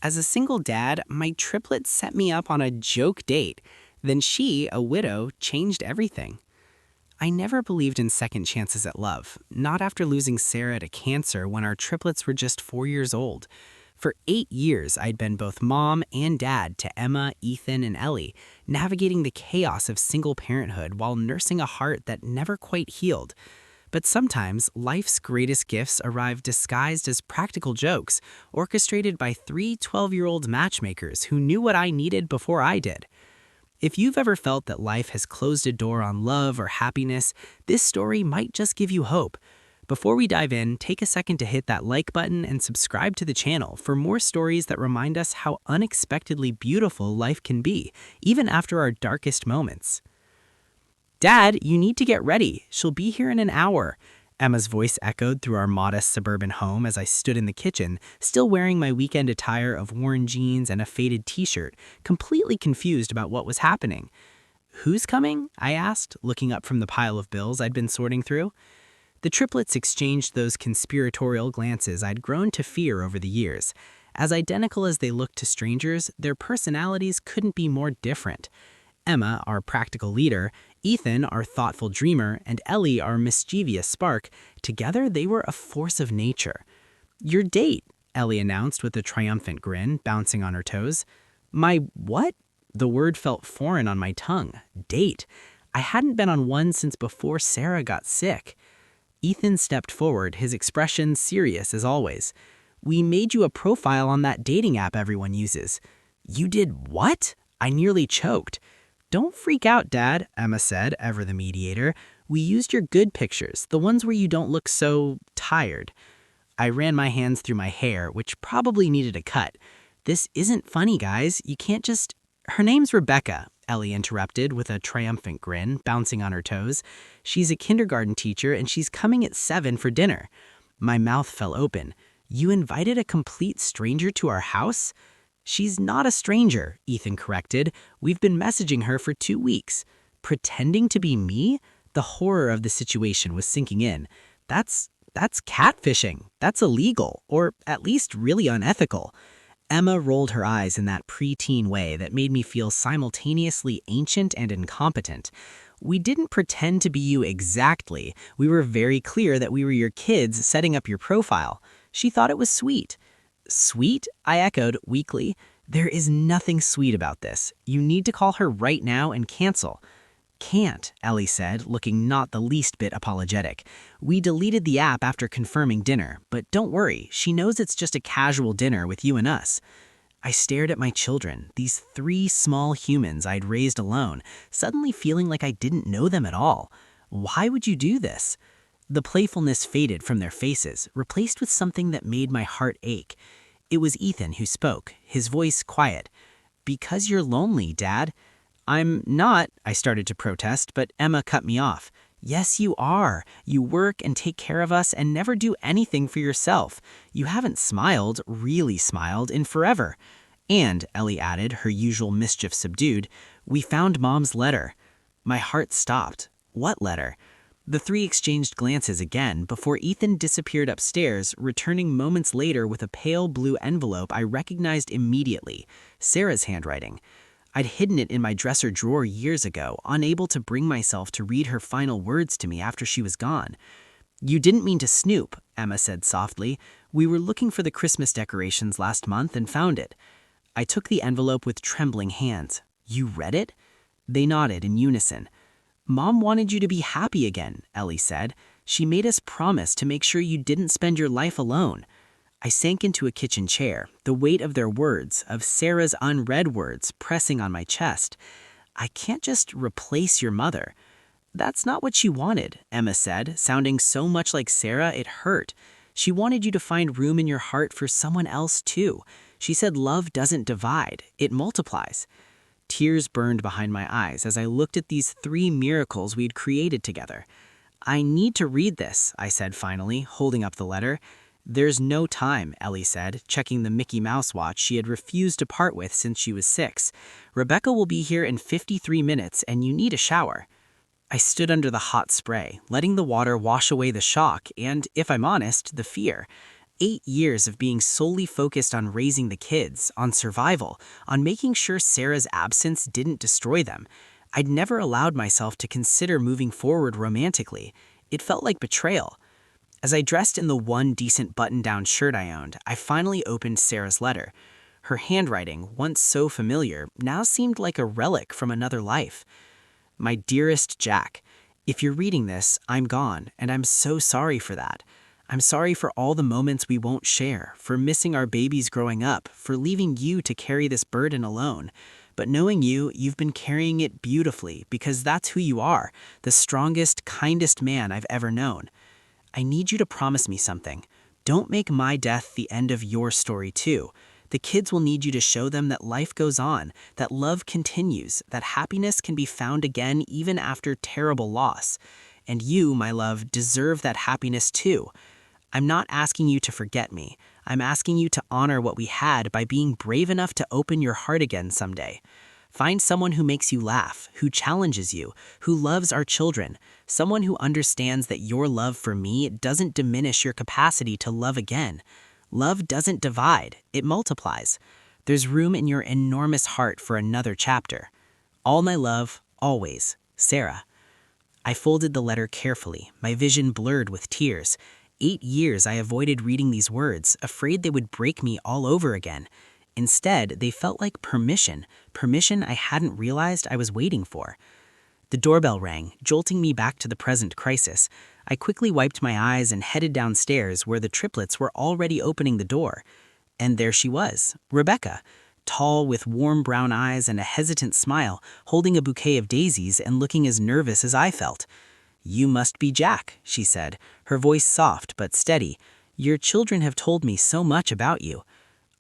As a single dad, my triplets set me up on a joke date. Then she, a widow, changed everything. I never believed in second chances at love, not after losing Sarah to cancer when our triplets were just 4 years old. For 8 years, I'd been both mom and dad to Emma, Ethan, and Ellie, navigating the chaos of single parenthood while nursing a heart that never quite healed. But sometimes, life's greatest gifts arrive disguised as practical jokes, orchestrated by three 12-year-old matchmakers who knew what I needed before I did. If you've ever felt that life has closed a door on love or happiness, this story might just give you hope. Before we dive in, take a second to hit that like button and subscribe to the channel for more stories that remind us how unexpectedly beautiful life can be, even after our darkest moments. "Dad, you need to get ready. She'll be here in an hour." Emma's voice echoed through our modest suburban home as I stood in the kitchen, still wearing my weekend attire of worn jeans and a faded t-shirt, completely confused about what was happening. "Who's coming?" I asked, looking up from the pile of bills I'd been sorting through. The triplets exchanged those conspiratorial glances I'd grown to fear over the years. As identical as they looked to strangers, their personalities couldn't be more different. Emma, our practical leader, Ethan, our thoughtful dreamer, and Ellie, our mischievous spark, together they were a force of nature. "Your date," Ellie announced with a triumphant grin, bouncing on her toes. "My what?" The word felt foreign on my tongue. Date. I hadn't been on one since before Sarah got sick. Ethan stepped forward, his expression serious as always. "We made you a profile on that dating app everyone uses." "You did what?" I nearly choked. "Don't freak out, Dad," Emma said, ever the mediator. "We used your good pictures, the ones where you don't look so tired." I ran my hands through my hair, which probably needed a cut. "This isn't funny, guys. You can't just—" "Her name's Rebecca," Ellie interrupted with a triumphant grin, bouncing on her toes. "She's a kindergarten teacher and she's coming at 7 for dinner." My mouth fell open. "You invited a complete stranger to our house?" "She's not a stranger," Ethan corrected. "We've been messaging her for 2 weeks." Pretending to be me? The horror of the situation was sinking in. That's catfishing. That's illegal, or at least really unethical. Emma rolled her eyes in that preteen way that made me feel simultaneously ancient and incompetent. "We didn't pretend to be you exactly. We were very clear that we were your kids setting up your profile. She thought it was sweet." "Sweet?" I echoed weakly. "There is nothing sweet about this. You need to call her right now and cancel." "Can't," Ellie said, looking not the least bit apologetic. "We deleted the app after confirming dinner, but don't worry, she knows it's just a casual dinner with you and us." I stared at my children, these 3 small humans I'd raised alone, suddenly feeling like I didn't know them at all. Why would you do this? The playfulness faded from their faces, replaced with something that made my heart ache. It was Ethan who spoke, his voice quiet. "Because you're lonely, Dad." "I'm not," I started to protest, but Emma cut me off. "Yes, you are. You work and take care of us and never do anything for yourself. You haven't smiled, really smiled, in forever." "And," Ellie added, her usual mischief subdued, "we found Mom's letter." My heart stopped. What letter? The 3 exchanged glances again before Ethan disappeared upstairs, returning moments later with a pale blue envelope I recognized immediately, Sarah's handwriting. I'd hidden it in my dresser drawer years ago, unable to bring myself to read her final words to me after she was gone. "You didn't mean to snoop," Emma said softly. "We were looking for the Christmas decorations last month and found it." I took the envelope with trembling hands. "You read it?" They nodded in unison. "Mom wanted you to be happy again," Ellie said. "She made us promise to make sure you didn't spend your life alone." I sank into a kitchen chair, the weight of their words, of Sarah's unread words, pressing on my chest. "I can't just replace your mother." "That's not what she wanted," Emma said, sounding so much like Sarah it hurt. "She wanted you to find room in your heart for someone else too. She said love doesn't divide, it multiplies." Tears burned behind my eyes as I looked at these 3 miracles we'd created together. "I need to read this," I said finally, holding up the letter. "There's no time," Ellie said, checking the Mickey Mouse watch she had refused to part with since she was 6. "Rebecca will be here in 53 minutes and you need a shower." I stood under the hot spray, letting the water wash away the shock and, if I'm honest, the fear. 8 years of being solely focused on raising the kids, on survival, on making sure Sarah's absence didn't destroy them. I'd never allowed myself to consider moving forward romantically. It felt like betrayal. As I dressed in the one decent button-down shirt I owned, I finally opened Sarah's letter. Her handwriting, once so familiar, now seemed like a relic from another life. My dearest Jack, if you're reading this, I'm gone, and I'm so sorry for that. I'm sorry for all the moments we won't share, for missing our babies growing up, for leaving you to carry this burden alone. But knowing you, you've been carrying it beautifully because that's who you are, the strongest, kindest man I've ever known. I need you to promise me something. Don't make my death the end of your story too. The kids will need you to show them that life goes on, that love continues, that happiness can be found again even after terrible loss. And you, my love, deserve that happiness too. I'm not asking you to forget me. I'm asking you to honor what we had by being brave enough to open your heart again someday. Find someone who makes you laugh, who challenges you, who loves our children, someone who understands that your love for me doesn't diminish your capacity to love again. Love doesn't divide, it multiplies. There's room in your enormous heart for another chapter. All my love, always, Sarah. I folded the letter carefully, my vision blurred with tears. 8 years I avoided reading these words, afraid they would break me all over again. Instead, they felt like permission I hadn't realized I was waiting for. The doorbell rang, jolting me back to the present crisis. I quickly wiped my eyes and headed downstairs where the triplets were already opening the door. And there she was, Rebecca, tall with warm brown eyes and a hesitant smile, holding a bouquet of daisies and looking as nervous as I felt. "You must be Jack," she said, her voice soft but steady. "Your children have told me so much about you."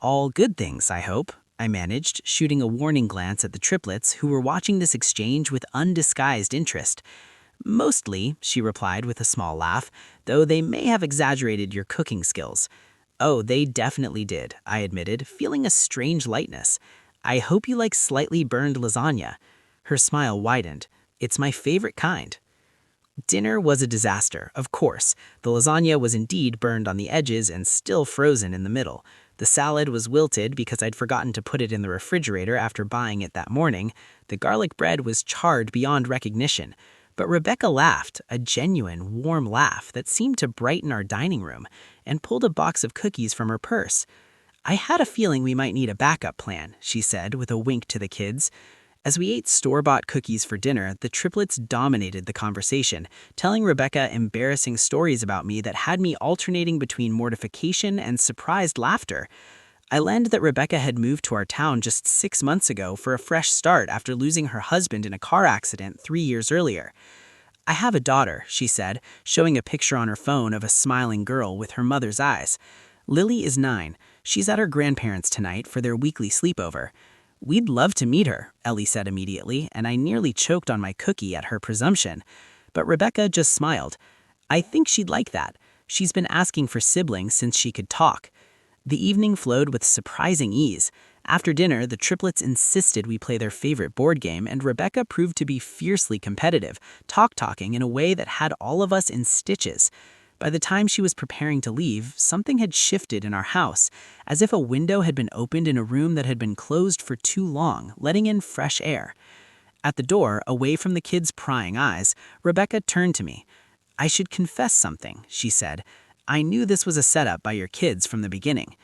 "All good things, I hope," I managed, shooting a warning glance at the triplets who were watching this exchange with undisguised interest. "Mostly," she replied with a small laugh, "though they may have exaggerated your cooking skills." "Oh, they definitely did," I admitted, feeling a strange lightness. "I hope you like slightly burned lasagna." Her smile widened. "It's my favorite kind." Dinner was a disaster, of course. The lasagna was indeed burned on the edges and still frozen in the middle. The salad was wilted because I'd forgotten to put it in the refrigerator after buying it that morning. The garlic bread was charred beyond recognition. But Rebecca laughed, a genuine, warm laugh that seemed to brighten our dining room, and pulled a box of cookies from her purse. "I had a feeling we might need a backup plan," she said with a wink to the kids. As we ate store-bought cookies for dinner, the triplets dominated the conversation, telling Rebecca embarrassing stories about me that had me alternating between mortification and surprised laughter. I learned that Rebecca had moved to our town just 6 months ago for a fresh start after losing her husband in a car accident 3 years earlier. "I have a daughter," she said, showing a picture on her phone of a smiling girl with her mother's eyes. "Lily is 9. She's at her grandparents' tonight for their weekly sleepover." "We'd love to meet her," Ellie said immediately, and I nearly choked on my cookie at her presumption. But Rebecca just smiled. "I think she'd like that. She's been asking for siblings since she could talk." The evening flowed with surprising ease. After dinner, the triplets insisted we play their favorite board game, and Rebecca proved to be fiercely competitive, talking in a way that had all of us in stitches. By the time she was preparing to leave, something had shifted in our house, as if a window had been opened in a room that had been closed for too long, letting in fresh air. At the door, away from the kids' prying eyes, Rebecca turned to me. "I should confess something," she said. "I knew this was a setup by your kids from the beginning."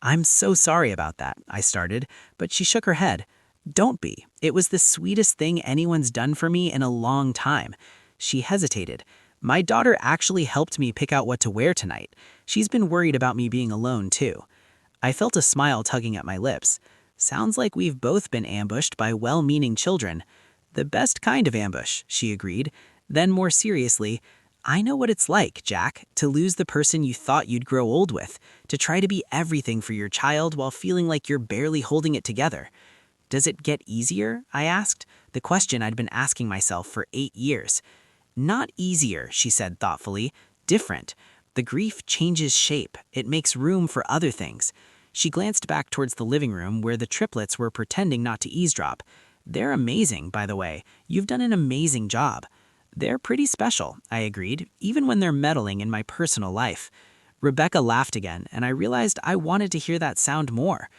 "I'm so sorry about that," I started, but she shook her head. "Don't be. It was the sweetest thing anyone's done for me in a long time." She hesitated. "My daughter actually helped me pick out what to wear tonight. She's been worried about me being alone, too." I felt a smile tugging at my lips. "Sounds like we've both been ambushed by well-meaning children." "The best kind of ambush," she agreed. Then more seriously, "I know what it's like, Jack, to lose the person you thought you'd grow old with, to try to be everything for your child while feeling like you're barely holding it together." "Does it get easier?" I asked, the question I'd been asking myself for 8 years. "Not easier," she said thoughtfully. "Different. The grief changes shape. It makes room for other things." She glanced back towards the living room where the triplets were pretending not to eavesdrop. "They're amazing, by the way. You've done an amazing job." "They're pretty special," I agreed, "even when they're meddling in my personal life." Rebecca laughed again, and I realized I wanted to hear that sound more.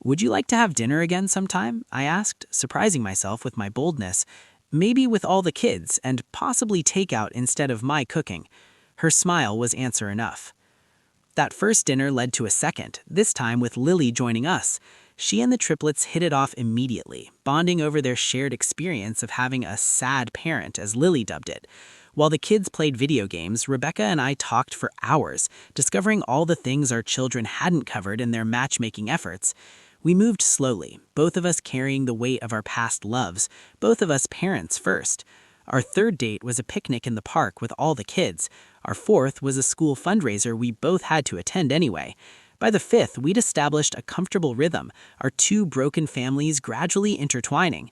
Would you like to have dinner again sometime? I asked, surprising myself with my boldness. Maybe with all the kids, and possibly takeout instead of my cooking. Her smile was answer enough. That first dinner led to a second, this time with Lily joining us. She and the triplets hit it off immediately, bonding over their shared experience of having a sad parent, as Lily dubbed it. While the kids played video games, Rebecca and I talked for hours, discovering all the things our children hadn't covered in their matchmaking efforts. We moved slowly, both of us carrying the weight of our past loves, both of us parents first. Our third date was a picnic in the park with all the kids. Our fourth was a school fundraiser we both had to attend anyway. By the fifth, we'd established a comfortable rhythm, our two broken families gradually intertwining.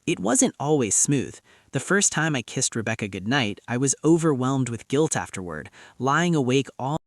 It wasn't always smooth. The first time I kissed Rebecca goodnight, I was overwhelmed with guilt afterward, lying awake all